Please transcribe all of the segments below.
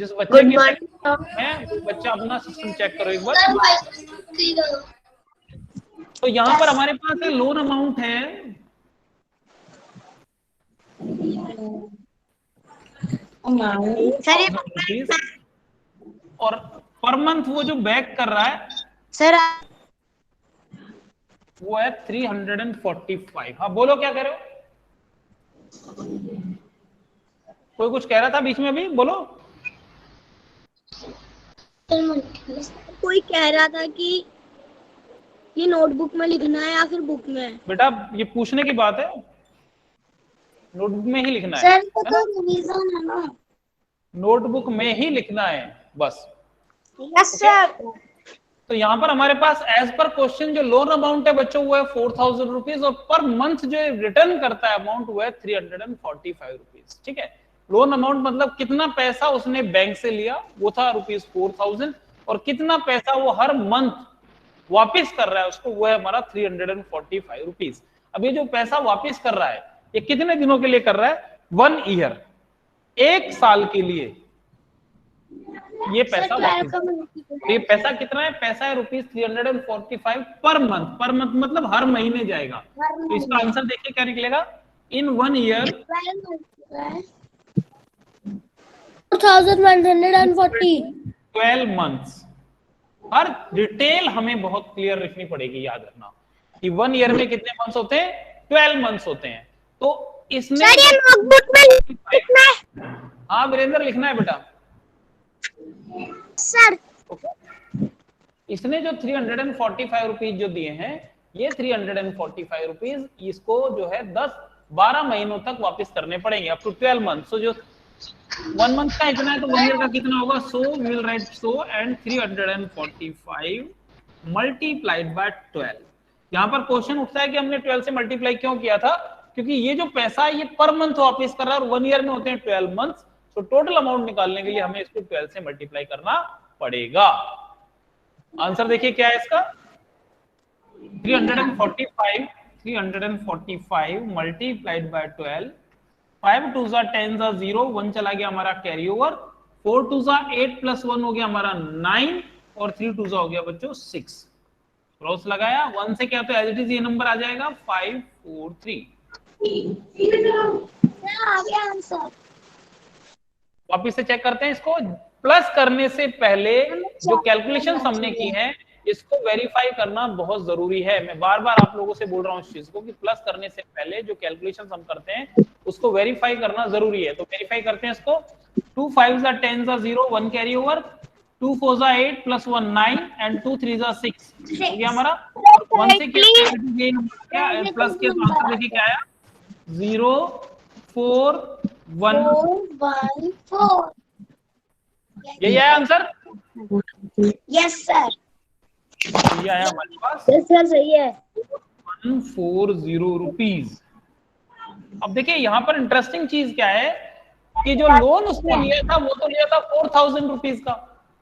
जिस बच्चे के मॉर्निंग है वो बच्चा अपना सिस्टम चेक करो एक बार। तो यहाँ पर हमारे पास लोन अमाउंट है ₹4,000 और पर मंथ वो जो बैक कर रहा है सर वो है 345। हाँ बोलो क्या कह रहे हो? कोई कुछ कह रहा था बीच में अभी, बोलो। कोई कह रहा था कि ये नोटबुक में लिखना है या फिर बुक में? बेटा ये पूछने की बात है, नोटबुक में ही लिखना है सर तो ना? रिवीजन है ना? नोटबुक में ही लिखना है बस। Yes sir. तो यहाँ पर हमारे पास एज पर क्वेश्चन जो लोन अमाउंट है बच्चों वो है ₹4,000 और पर मंथ जो रिटर्न करता है अमाउंट वो है ₹345। ठीक है, लोन अमाउंट मतलब कितना पैसा उसने बैंक से लिया वो था ₹4,000 और कितना पैसा वो हर मंथ वापिस कर रहा है उसको वो है हमारा ₹345। अब ये जो पैसा वापिस कर रहा है ये कितने दिनों के लिए कर रहा है? 1 ईयर, 1 साल के लिए ये पैसा वापिस। ये पैसा कितना है? पैसा है ₹345 पर मंथ। पर मंथ मतलब हर महीने जाएगा। तो इसका आंसर देखिए क्या निकलेगा, इन 1 ईयर 4140। 12 मंथ्स। हर डिटेल हमें बहुत क्लियर रखनी पड़ेगी, याद रखना कि 1 ईयर में कितने मंथ्स होते हैं? 12 मंथ्स होते हैं। तो इसने सर ये नोटबुक में लिखना है। हाँ वीरेंद्र लिखना है बेटा सर। इसने जो ₹345 जो दिए हैं ये ₹345 इसको जो है 10-12 महीनों तक वापस करने पड़ेंगे, अप टू 12 मंथ। सो जो 1 मंथ का इतना है तो 1 ईयर का कितना होगा? So we will write so and 345 multiplied by 12। यहाँ पर क्वेश्चन उठता है कि हमने 12 से मल्टीप्लाई क्यों किया था, क्योंकि ये जो पैसा है ये पर मंथ वापस कर रहा है और 1 ईयर में होते हैं 12 मंथ। तो टोटल अमाउंट निकालने के लिए हमें इसको 12 से मल्टीप्लाई करना पड़ेगा। आंसर देखिए क्या है इसका, 345 मल्टीप्लाइड बाय 12। 5 2 10 0, 1 चला गया हमारा कैरी ओवर, 4 2 8 प्लस 1 हो गया हमारा 9 और 3 2 हो गया बच्चों 6। क्रॉस लगाया 1 से क्या, तो एज इट इज ये नंबर आ जाएगा 543। आ गया आंसर। वापिस से चेक करते हैं इसको। प्लस करने से पहले जो कैलकुलेशन हमने की है इसको वेरीफाई करना बहुत जरूरी है। मैं बार बार आप लोगों से बोल रहा हूं इस चीज को कि प्लस करने से पहले जो कैलकुलेशन हम करते हैं उसको वेरीफाई करना जरूरी है। तो वेरीफाई करते हैं इसको। 2 5 10 0, 1 कैरी ओवर, 2 4 8 प्लस 1 9 एंड 2 3 6 हो गया हमारा। और 1 से क्या प्लस किया तो आंसर देखिए क्या आया, 0 4 1 414। यही आया आंसर। Yes sir. ये आया हमारे पास यस सर सही है। ₹140। अब देखिए यहाँ पर इंटरेस्टिंग चीज क्या है कि जो लोन उसने लिया था वो तो लिया था ₹4,000 का,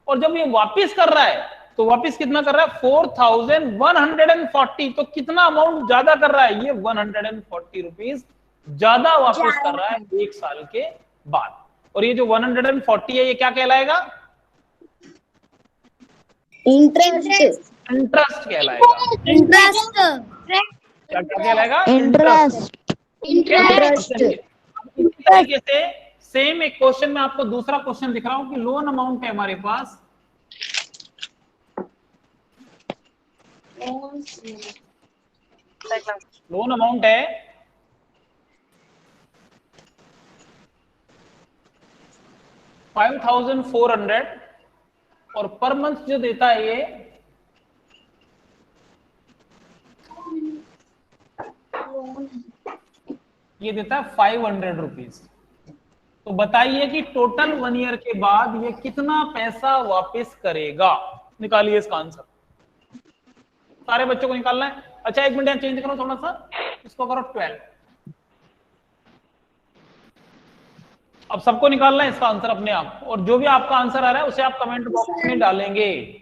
और जब ये वापिस कर रहा है तो वापिस कितना कर रहा है? 4,140। तो कितना अमाउंट ज्यादा कर रहा है? ये ₹140 ज्यादा वापिस कर रहा है 1 साल के बाद। और ये जो 140 है ये क्या कहलाएगा? इंटरेस्ट। इंटरेस्ट कहलाएगा। इंटरेस्ट। क्या क्या कहलाएगा? इंटरेस्ट। इंटरेस्ट। इंटरेस्ट। इसी तरीके से सेम एक क्वेश्चन में आपको दूसरा क्वेश्चन दिख रहा हूं कि लोन अमाउंट है हमारे पास, लोन अमाउंट है $5,400 और पर मंथ जो देता है ये देता है ₹500। तो बताइए कि टोटल 1 ईयर के बाद ये कितना पैसा वापस करेगा? निकालिए इसका आंसर, सारे बच्चों को निकालना है। अच्छा एक मिनट चेंज करो थोड़ा सा, इसको करो 12। अब सबको निकालना है इसका आंसर अपने आप, और जो भी आपका आंसर आ रहा है उसे आप कमेंट बॉक्स में डालेंगे।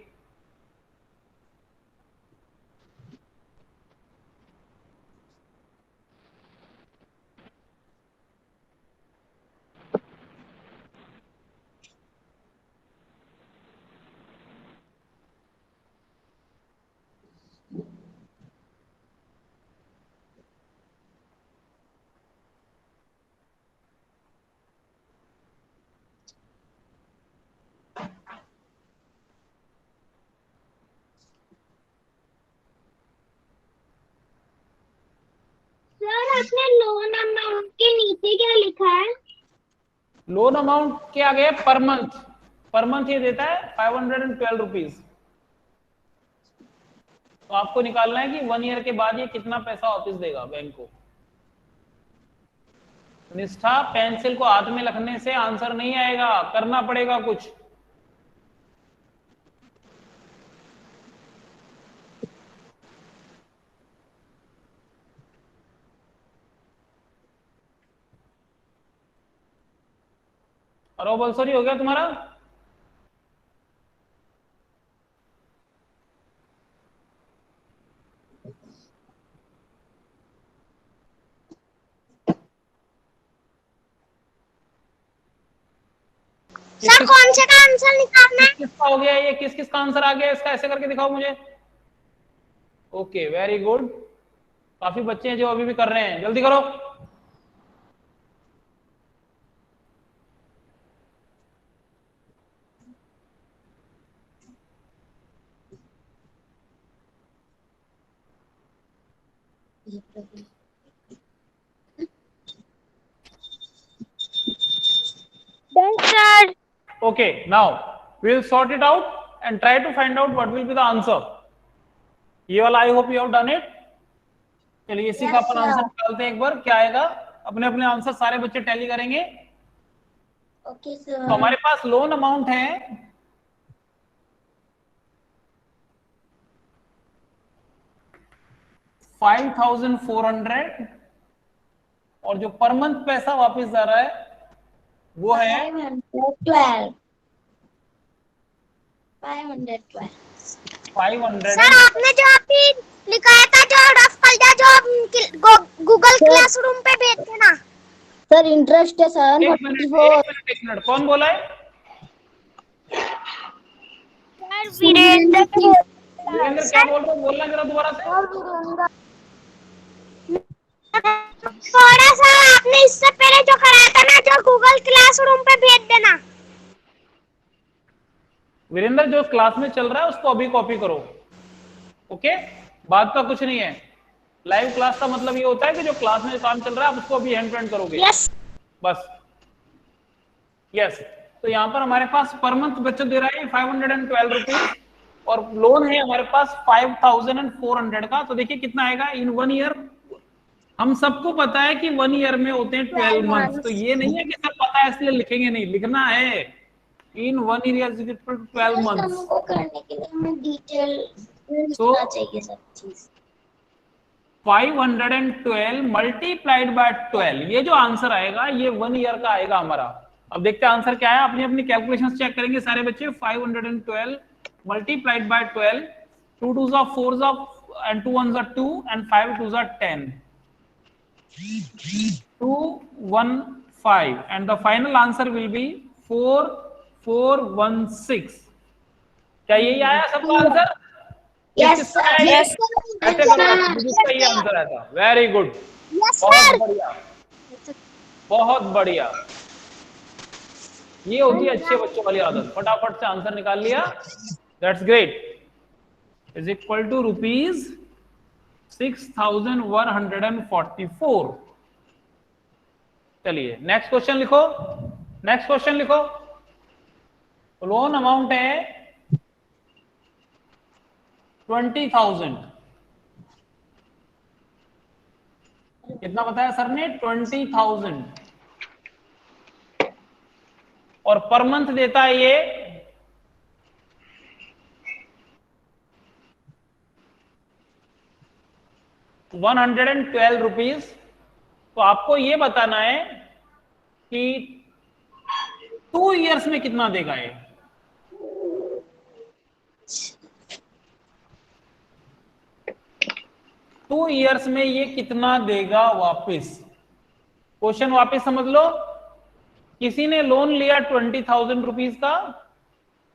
आपने लोन अमाउंट के नीचे क्या लिखा है? लोन अमाउंट के आगे पर मंथ ये देता है 512 रुपीज। तो आपको निकालना है कि 1 ईयर के बाद ये कितना पैसा वापस देगा बैंक को। निष्ठा, पेंसिल को हाथ में रखने से आंसर नहीं आएगा, करना पड़ेगा कुछ। और बलसोरी हो गया तुम्हारा? सर कौन से का आंसर निकालना है? किसका हो गया ये? किस का आंसर आ गया इसका? ऐसे करके दिखाओ मुझे। Okay, very good. काफी बच्चे हैं जो अभी भी कर रहे हैं, जल्दी करो। Done, sir. Okay, now we will sort it out and try to find out what will be the answer. ये वाला I hope you have done it. चलिए इसी का अपन आंसर निकालते हैं एक बार, क्या आएगा। अपने अपने आंसर सारे बच्चे टैली करेंगे। Okay sir. तो हमारे पास लोन अमाउंट है 5400 और जो पर मंथ पैसा वापस जा रहा है वो है 512। 512। 500। सर आपने जो अभी लिखाया था जो रफ पलटा जो गूगल क्लासरूम पे भेज देना। सर इंटरेस्ट है सर 44। कौन बोला है? सर वीरेंद्र वीरेंद्र क्या बोल रहे हो? बोलना जरा दोबारा से। थोड़ा सा आपने इससे पहले जो कराया था ना जो गूगल क्लासरूम पे भेज देना। वीरेंद्र जो क्लास में चल रहा है उसको अभी कॉपी करो। ओके, बात का कुछ नहीं है। लाइव क्लास का मतलब ये होता है कि जो क्लास में काम चल रहा है आप उसको अभी हैंड प्रिंट करोगे। यस बस यस। तो यहाँ पर हमारे पास पर मंथ बचत दे रहा है 512 रुपीज और लोन है हमारे पास 5400 का। तो देखिए कितना आएगा इन 1 ईयर। हम सबको पता है कि 1 ईयर में होते हैं 12 मंथ। तो ये नहीं है कि सब पता है इसलिए लिखेंगे नहीं, लिखना है इन 1 ईयर 12 मंथ्स। को करने के लिए हमें डिटेल तो चाहिए सब चीज। 512 मल्टीप्लाइड बाय 12, ये जो आंसर आएगा ये 1 ईयर का आएगा हमारा। अब देखते हैं आंसर क्या है। अपनी अपनी कैलकुलेशंस चेक करेंगे सारे बच्चे। 512 multiplied by 12, 2 2s are 4s are and 2 1s are 2 and 5 2s are 10, 215 and the final answer will be 4416। क्या यही आया सबका आंसर? यस सर यस ऐसे करो, जिसका ये आंसर आया था। वेरी गुड, बहुत बढ़िया बहुत बढ़िया। ये होती है अच्छे बच्चों वाली आदत, फटाफट से आंसर निकाल लिया। That's great. Is equal to rupees 6144। चलिए नेक्स्ट क्वेश्चन लिखो। नेक्स्ट क्वेश्चन लिखो। लोन अमाउंट है 20,000। कितना बताया सर ने? 20,000 और पर मंथ देता है ये 112 रुपीज। तो आपको ये बताना है कि 2 इयर्स में कितना देगा ये। टू इयर्स में ये कितना देगा वापस। क्वेश्चन वापस समझ लो। किसी ने लोन लिया 20,000 रुपीज का,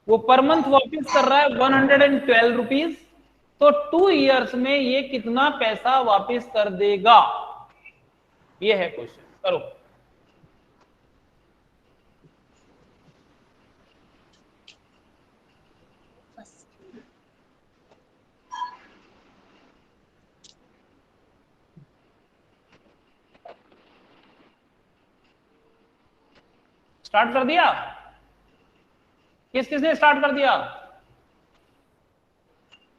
वो पर मंथ वापस कर रहा है 112 रुपीज। तो 2 इयर्स में ये कितना पैसा वापस कर देगा, ये है क्वेश्चन। करो। स्टार्ट कर दिया? किसने स्टार्ट कर दिया?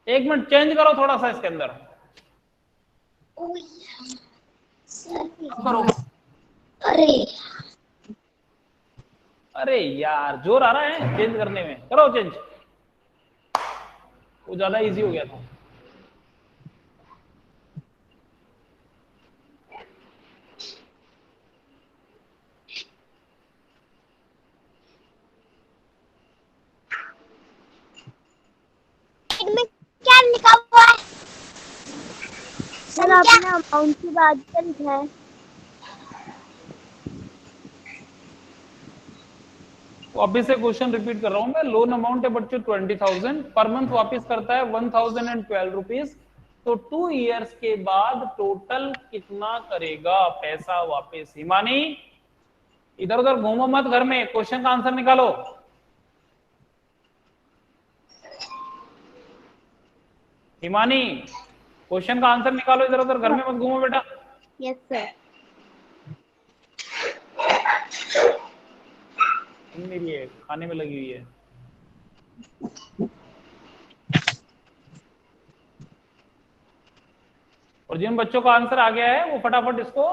एक मिनट चेंज करो थोड़ा सा इसके अंदर करो। अरे यार जोर आ रहा है चेंज करने में, करो चेंज, वो ज्यादा इजी हो गया था। में क्या लिखा हुआ है? सर आपने अमाउंट की बात क्या लिखा है? वापिस से क्वेश्चन रिपीट कर रहा हूं मैं। लोन अमाउंट है बच्चों 20,000, पर मंथ वापिस करता है 1,012 रुपीज। तो 2 इयर्स के बाद टोटल कितना करेगा पैसा वापिस? हिमानी इधर उधर घूमो मत घर में, क्वेश्चन का आंसर निकालो। हिमानी क्वेश्चन का आंसर निकालो, इधर उधर घर में मत घूमो बेटा। Yes sir. मेरी है खाने में लगी हुई है। और जिन बच्चों का आंसर आ गया है वो फटाफट इसको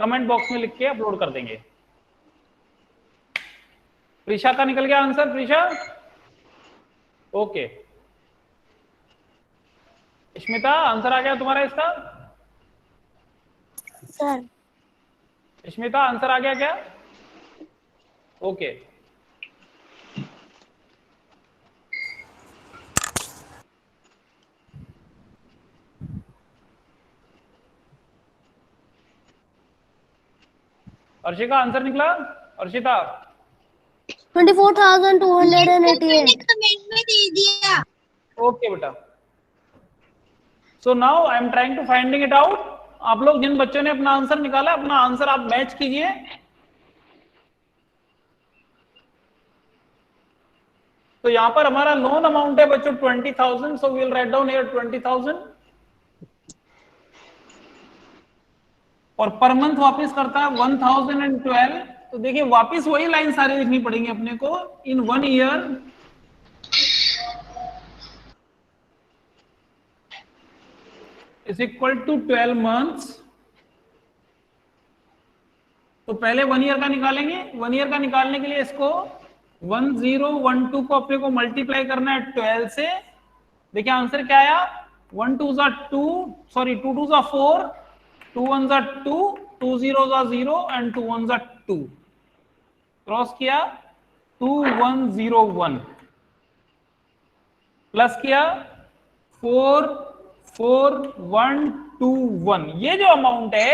कमेंट बॉक्स में लिख के अपलोड कर देंगे। प्रीशा का निकल गया answer? Prisha okay. Smita answer आ गया तुम्हारा इसका? सर स्मिता आंसर आ गया क्या? ओके। अर्शिका आंसर निकला? अर्शिता 24,288 कमेंट में दे दिया। ओके बेटा। So now I am trying to finding it out. आप लोग जिन बच्चों ने अपना आंसर निकाला, अपना आंसर आप मैच कीजिए। तो यहां पर हमारा लोन अमाउंट है बच्चों 20,000, so we will write down here 20,000। और पर मंथ वापस करता है 1,012। तो देखिए वापस वही लाइन सारी लिखनी पड़ेंगी अपने को। In 1 year is equal to 12 months. तो पहले 1 ईयर का निकालेंगे। 1 ईयर का निकालने के लिए इसको 1012 को अपने को मल्टीप्लाई करना है 12 से। देखिए आंसर क्या आया? 1 2 2 सॉरी 2 2 4, 2 1 2, 2 0 0 एंड 2 1 2। क्रॉस किया 2101 प्लस किया 44121। ये जो अमाउंट है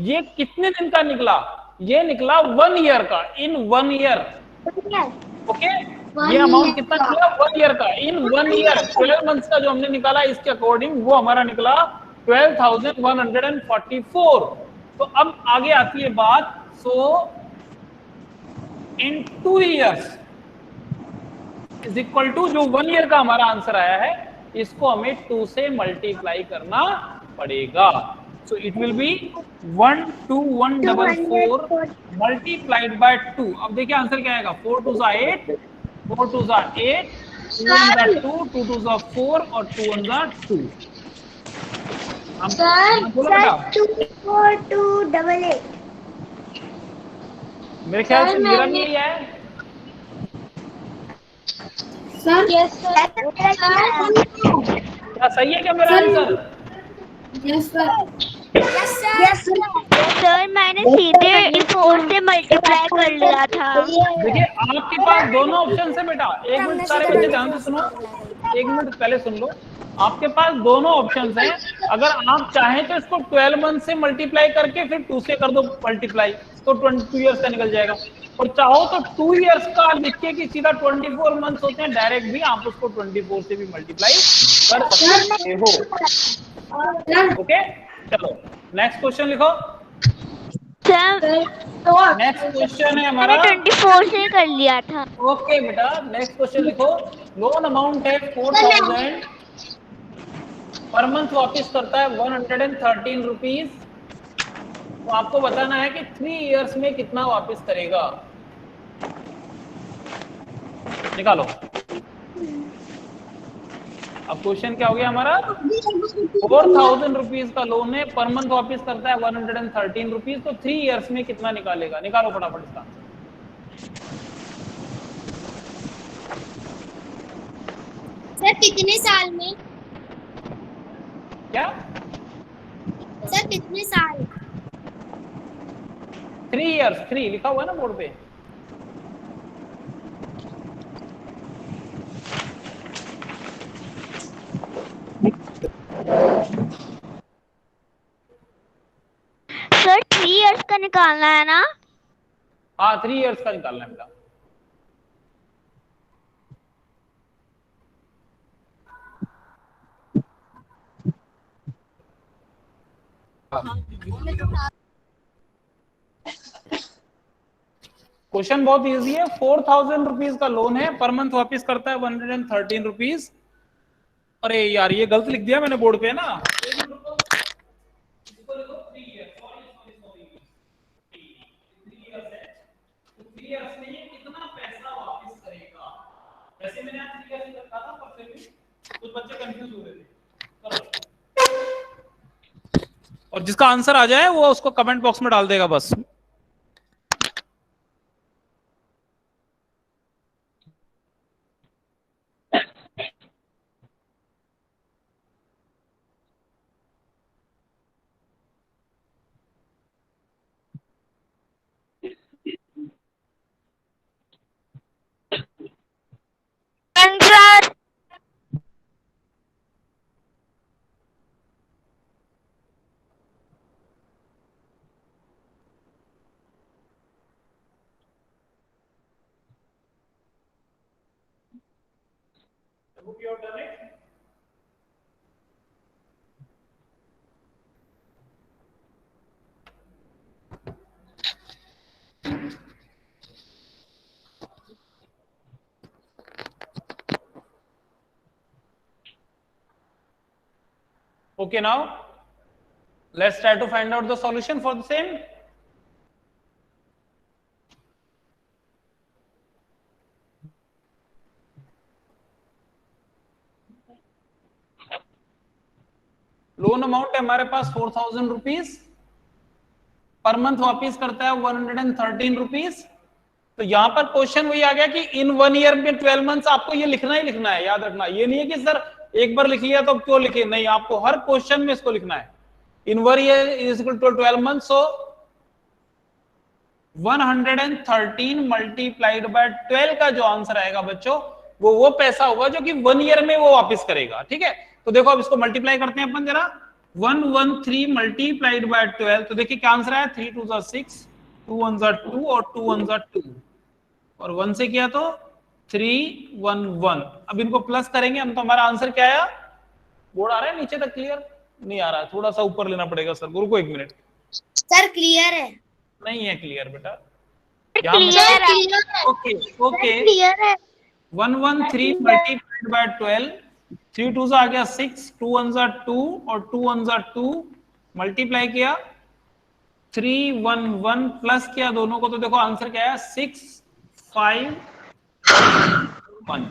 ये कितने दिन का निकला? ये निकला 1 ईयर का। इन 1 ईयर ओके। ये अमाउंट कितना निकला? 1 ईयर का। इन 1 ईयर 12 मंथ्स का जो हमने निकाला इसके अकॉर्डिंग वो हमारा निकला 12,144। तो अब आगे आती है बात। सो इन 2 इयर्स इज इक्वल टू जो 1 ईयर का हमारा आंसर आया है इसको हमें 2 से मल्टीप्लाई करना पड़ेगा। So it will be 12144 multiplied by 2। अब देखिए आंसर क्या आएगा? 4 2 8, 4 2 8, 2 1 2, 2 2 4 और 2 1 2। सर 24288। मेरे ख्याल से मेरा भी यही है। Sir yes sir. क्या सही है क्या मेरा आंसर? Yes sir. सर मैंने सीधे 4 से मल्टीप्लाई कर लिया था। देखिए आपके पास दोनों ऑप्शन है बेटा। एक मिनट सारे बच्चे ध्यान से सुनो, 1 मिनट पहले सुन लो। आपके पास दोनों ऑप्शंस हैं। अगर आप चाहें तो इसको 12 मंथ से मल्टीप्लाई करके फिर 2 से कर दो मल्टीप्लाई, तो 22 इयर्स का निकल जाएगा। और चाहो तो 2 इयर्स का लिख के कि सीधा 24 मंथ्स होते हैं, डायरेक्ट भी आप उसको 24 से भी मल्टीप्लाई कर सकते हो। ओके चलो नेक्स्ट क्वेश्चन लिखो। नेक्स्ट क्वेश्चन है हमारा 24 से कर लिया था। ओके बेटा नेक्स्ट क्वेश्चन लिखो। लोन अमाउंट है 4,000, पर मंथ वापिस करता है 113 रुपीज। तो आपको बताना है कि 3 इयर्स में कितना वापस करेगा। निकालो। अब क्वेश्चन क्या हो गया हमारा, 4000 रुपीज का लोन है, पर मंथ वापस करता है 113 रुपीज, तो 3 इयर्स में कितना निकालेगा? निकालो फटाफट इसका आंसर। सर कितने साल में? क्या सर कितने साल? 3 इयर्स, 3 लिखा हुआ है ना बोर्ड पे। सर 3 इयर्स का निकालना है ना? हाँ 3 इयर्स का निकालना है बेटा। क्वेश्चन बहुत इजी है। 4000 रुपीज का लोन है, पर मंथ वापस करता है 113 रुपीज। अरे यार ये गलत लिख दिया मैंने बोर्ड पे ना। कितना पैसा वापस करेगा? वैसे मैंने आज 3 इयर्स रखा था, पर फिर भी कुछ बच्चे कंफ्यूज हो रहे थे। और जिसका आंसर आ जाए वो उसको कमेंट बॉक्स में डाल देगा बस। Sir Okay, now let's try to find out the solution for the same. Loan amount है हमारे पास 4000 रुपीज, पर मंथ वापिस करता है 113 रुपीज। तो यहां पर क्वेश्चन वही आ गया कि इन 1 ईयर में 12 मंथ्स आपको ये लिखना ही लिखना है, याद रखना। ये नहीं है कि सर एक बार लिख लिया तो क्यों लिखे, नहीं, आपको हर क्वेश्चन में इसको लिखना है। In 1 year is equal to 12 month, so 113 multiplied by 12 का जो आंसर आएगा बच्चों, वो पैसा होगा जो कि 1 ईयर में वो वापस करेगा। ठीक है, तो देखो अब इसको मल्टीप्लाई करते हैं अपन जरा। 113 मल्टीप्लाइड बाय 12, तो देखिए क्या आंसर आया, 3 2 6, 2 1 2 और 2 1 2, और 1 से किया तो 3 1 1। अब इनको प्लस करेंगे हम, तो हमारा आंसर क्या आया? बोर्ड आ रहा है नीचे तक? क्लियर नहीं आ रहा है, थोड़ा सा ऊपर लेना पड़ेगा सर। गुरु को 1 मिनट। सर क्लियर है? नहीं है क्लियर बेटा। क्लियर है। ओके ओके, क्लियर है। 113 मल्टीप्लाइड बाय 12, 3 2 आ गया 6, 2 1 2 और 2 1 2, मल्टीप्लाई किया 3 1 1, प्लस किया दोनों को, तो देखो आंसर क्या है, 6 5 1।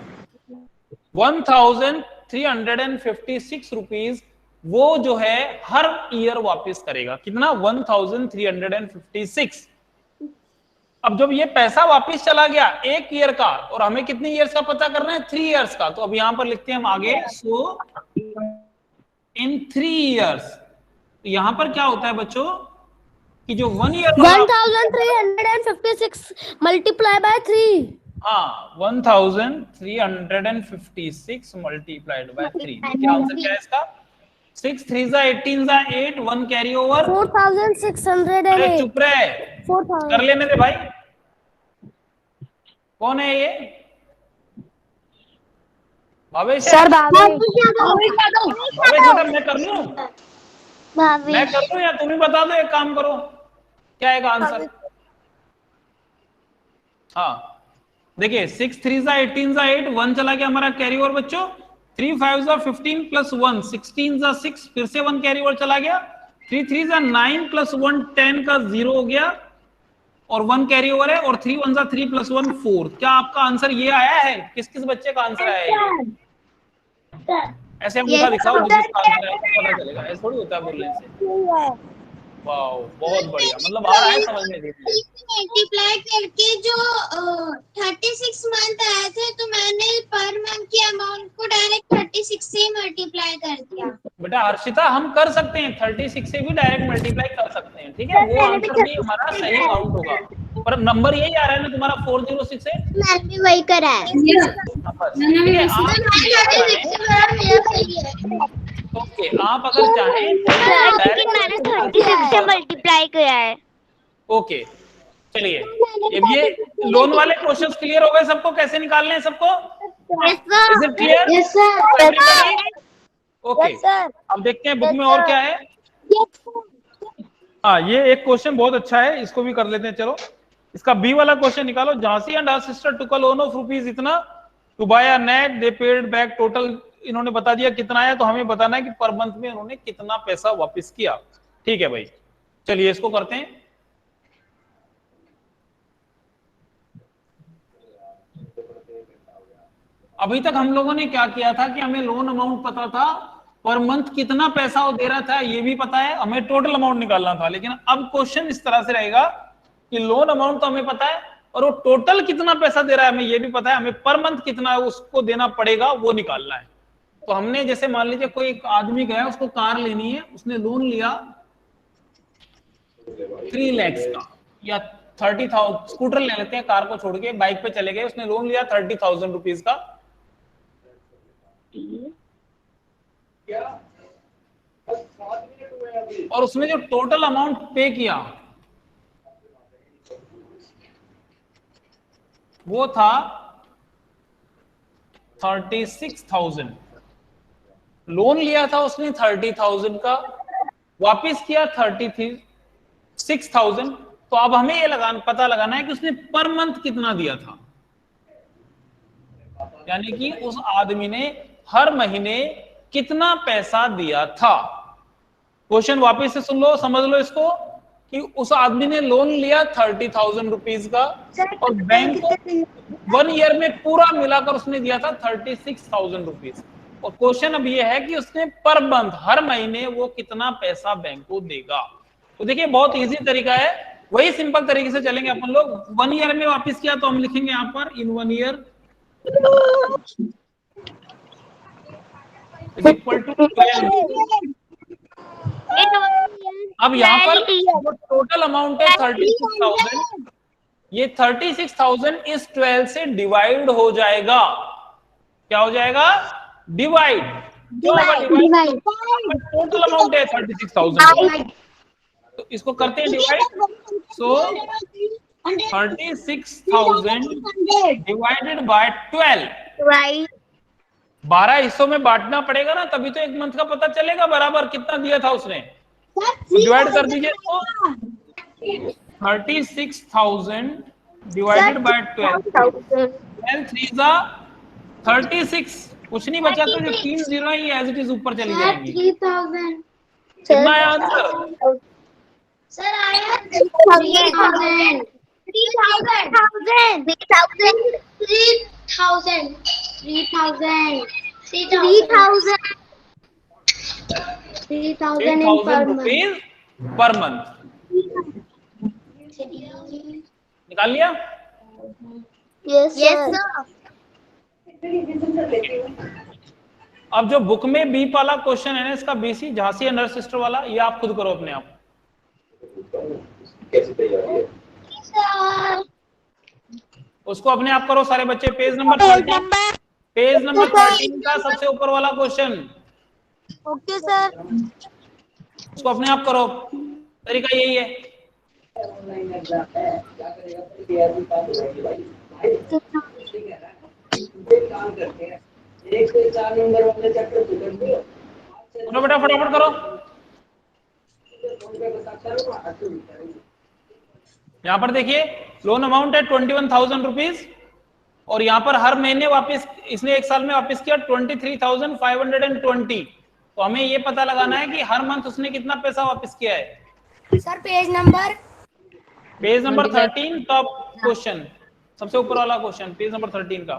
1356 रुपीज वो जो है हर ईयर वापस करेगा। कितना? 1356। अब जब ये पैसा वापस चला गया 1 ईयर का, और हमें कितने ईयर्स का पता करना है, 3 इयर्स का, तो अब यहां पर लिखते हैं हम आगे, सो इन 3 इयर्स। यहां पर क्या होता है बच्चों कि जो 1 ईयर 1356 मल्टीप्लाई बाय 3। हाँ 1356 मल्टीप्लाइड बाय 3। क्या आंसर क्या है इसका? 6 3 18 8, 1 कैरी ओवर 4608। चुप रहे, 4000 कर लेने दे भाई। कौन है ये? भावेश सर भावेश बेटा, मैं कर लूं? मैं कर लूं या तुम ही बता दो? एक काम करो, क्या आएगा आंसर? हाँ देखिए, 6 3 18 8, 1 चला गया हमारा कैरी ओवर बच्चों, 3 5 15 प्लस 1 16 6, फिर से 1 कैरी ओवर चला गया, 3 3 9 प्लस 1 10 का 0 हो गया, और 1 कैरी ओवर है और 3 1 3 + 1 4। क्या आपका आंसर ये आया है? किस किस बच्चे का आंसर आया है? ऐसे अंगूठा दिखाओ जिसका आंसर है तो पता चलेगा, ऐसा थोड़ी होता है बोलने से। वाओ, बहुत बढ़िया, मतलब आ रहा है समझ में। मल्टीप्लाई करके जो 36 मंथ आए थे तो मैंने पर मंथ की अमाउंट को डायरेक्ट 36 से मल्टीप्लाई कर दिया। बेटा हर्षिता, हम कर सकते हैं 36 से भी डायरेक्ट मल्टीप्लाई कर सकते हैं, ठीक है, वो आंसर भी हमारा सही काउंट होगा। पर नंबर यही आ रहा है ना तुम्हारा 406 है। मैंने भी वही करा है। ठीक है, ओके, आप अगर चाहें लेकिन मैंने 36 से मल्टीप्लाई किया है। ओके, चलिए, अब ये लोन वाले क्वेश्चंस क्लियर हो गए सबको, कैसे निकालने हैं सबको? Is it clear? Yes sir. Okay, अब देखते हैं बुक में और क्या है। हाँ, ये एक क्वेश्चन बहुत अच्छा है, इसको भी कर लेते हैं। चलो, इसका बी वाला क्वेश्चन निकालो। Jhansi and her sister took a loan of rupees इतना to buy a net, they paid back total. इन्होंने बता दिया कितना आया, तो हमें बताना है कि पर मंथ में उन्होंने कितना पैसा वापस किया। ठीक है भाई, चलिए इसको करते हैं। अभी तक हम लोगों ने क्या किया था कि हमें लोन अमाउंट पता था, पर मंथ कितना पैसा वो दे रहा था ये भी पता है, हमें टोटल अमाउंट निकालना था। लेकिन अब क्वेश्चन इस तरह से रहेगा कि लोन अमाउंट तो हमें पता है और वो टोटल कितना पैसा दे रहा है हमें ये भी पता है, हमें पर मंथ कितना है उसको देना पड़ेगा वो निकालना है। तो हमने जैसे मान लीजिए कोई एक आदमी गया, उसको कार लेनी है, उसने लोन लिया 3 लाख का या 30,000, स्कूटर ले लेते हैं, कार को छोड़ के बाइक पे चले गए, उसने लोन लिया 30,000 रुपीज का। और उसने जो टोटल अमाउंट पे किया वो था 36,000। लोन लिया था उसने 30,000 का, वापिस किया 36,000। तो अब हमें ये पता लगाना है कि उसने पर मंथ कितना दिया था, यानी कि उस आदमी ने हर महीने कितना पैसा दिया था। क्वेश्चन वापिस से सुन लो, समझ लो इसको, कि उस आदमी ने लोन लिया 30,000 रुपीज का और बैंक को 1 ईयर में पूरा मिलाकर उसने दिया था 36,000 रुपीज। और क्वेश्चन अब ये है कि उसने पर मंथ, हर महीने वो कितना पैसा बैंक को देगा। तो देखिए बहुत इजी तरीका है, वही सिंपल तरीके से चलेंगे अपन लोग। 1 ईयर में वापस किया तो हम लिखेंगे यहां पर इन 1 ईयर इज इक्वल टू 12। अब यहां पर जो टोटल अमाउंट है 36,000, ये 36,000 इस 12 से डिवाइड हो जाएगा। क्या हो जाएगा? डिवाइड। क्यों होगा डिवाइड? टोटल अमाउंट है 36,000, तो इसको करते हैं डिवाइड। So 36,000 divided by 12। 12 हिस्सों में बांटना पड़ेगा ना, तभी तो एक मंथ का पता चलेगा बराबर कितना दिया था उसने। डिवाइड कर दीजिए तो 36,000 डिवाइडेड बाय 12, 12 3 36, कुछ नहीं बचा तो जो 3 जीरो ही एज इट इज ऊपर चली जाएंगी। 3,000 कितना आया आंसर? सर आया 3,000 रुपीज पर मंथ। निकाल लिया? Yes sir. अब जो बुक में बी वाला क्वेश्चन है ना, इसका BC Jhansi and her sister वाला, ये आप खुद करो अपने आप। उसको अपने आप करो सारे बच्चे। पेज नंबर 13 का सबसे ऊपर वाला क्वेश्चन। Okay sir. उसको अपने आप करो, तरीका यही है। उठो बेटा फटाफट करो। यहां पर देखिए लोन अमाउंट है 21,000 रुपीज और यहां पर हर महीने वापस इसने एक साल में वापस किया 23,520। तो हमें ये पता लगाना है कि हर मंथ उसने कितना पैसा वापस किया है। Sir page number page number 13 top question, सबसे ऊपर वाला क्वेश्चन, पेज नंबर 13 का।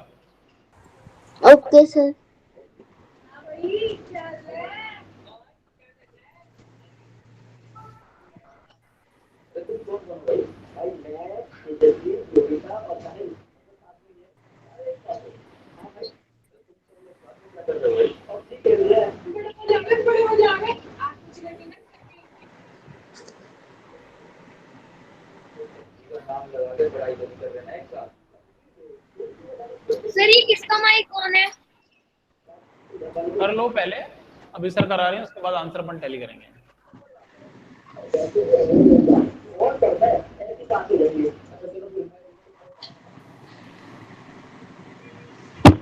Okay sir. सर ये किसका माइक ऑन है? कर लो पहले, अभी सर करा रहे हैं, उसके बाद आंसर अपन टैली करेंगे।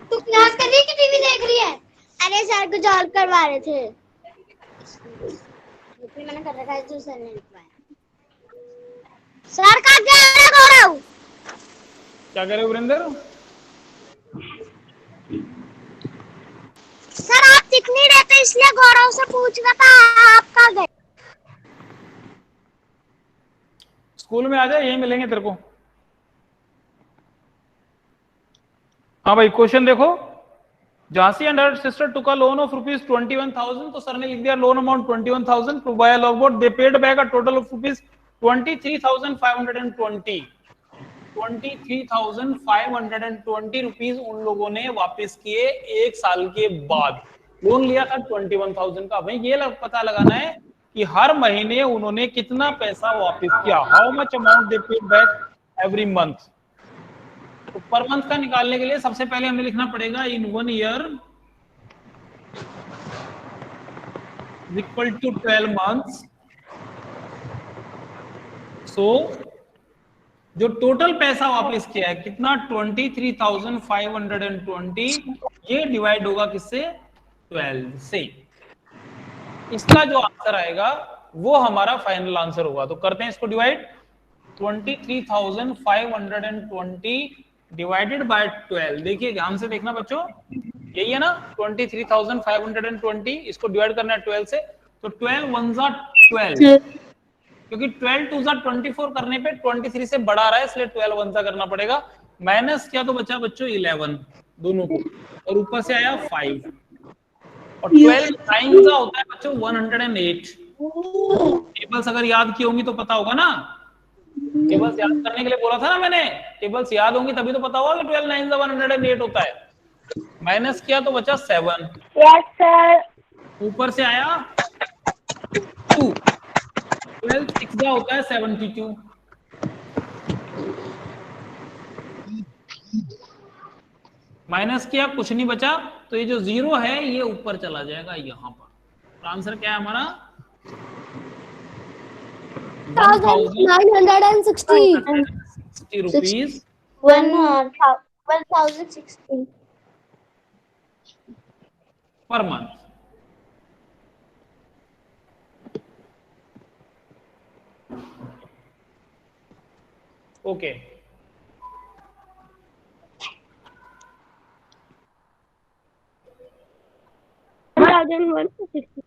तू क्लास कर रही है कि टीवी देख रही है? अरे सर कुछ और करवा रहे थे, इसलिए मैंने कर रखा है जो सर ने लिखवाया। सर का क्या है गौरव? क्या कह रहे हो वीरेंद्र? सर आप दिख नहीं रहे थे इसलिए गौरव से पूछ रहा था आप कहाँ गए? स्कूल में आ जाए, यही मिलेंगे तेरे को। हाँ भाई, क्वेश्चन देखो। Jhansi and her sister took a loan of rupees 21,000, तो सर ने लिख दिया loan amount 21,000 to buy a longboat, they paid back a total of rupees 23,520। 23,520 rupees उन लोगों ने वापस किए 1 साल के बाद। लोन लिया था 21,000 का। भाई ये पता लगाना है कि हर महीने उन्होंने कितना पैसा वापस किया, how much amount they paid back every month. तो पर मंथ का निकालने के लिए सबसे पहले हमें लिखना पड़ेगा इन 1 ईयर इक्वल टू 12 मंथ्स। सो जो टोटल पैसा वापस किया है कितना, 23,520, ये डिवाइड होगा किससे, 12 से। इसका जो आंसर आएगा वो हमारा फाइनल आंसर होगा। तो करते हैं इसको डिवाइड, 23,520 डिवाइडेड बाय 12। देखिए ध्यान से देखना बच्चों, यही है ना 23,520, इसको डिवाइड करना है 12 से। तो 12 1 जा 12, क्योंकि 12 2 जा 24 करने पे 23 से बड़ा रहा है, इसलिए 12 1 जा करना पड़ेगा। माइनस क्या तो बचा बच्चों 11 दोनों को, और ऊपर से आया 5, और 12 9 जा होता है बच्चों 108। टेबल्स अगर याद की होंगी तो पता होगा ना, टेबल्स याद करने के लिए बोला था ना मैंने, टेबल्स याद होंगी तभी तो पता होगा कि 12 9 108 होता है। माइनस किया तो बचा 7, यस सर। ऊपर से आया 2, 12 6 जा होता है 72। माइनस किया, कुछ नहीं बचा, तो ये जो 0 है ये ऊपर चला जाएगा यहाँ पर। तो आंसर क्या है हमारा, 1,960 रुपीज 1,060 पर मंथ। ओके, 1,160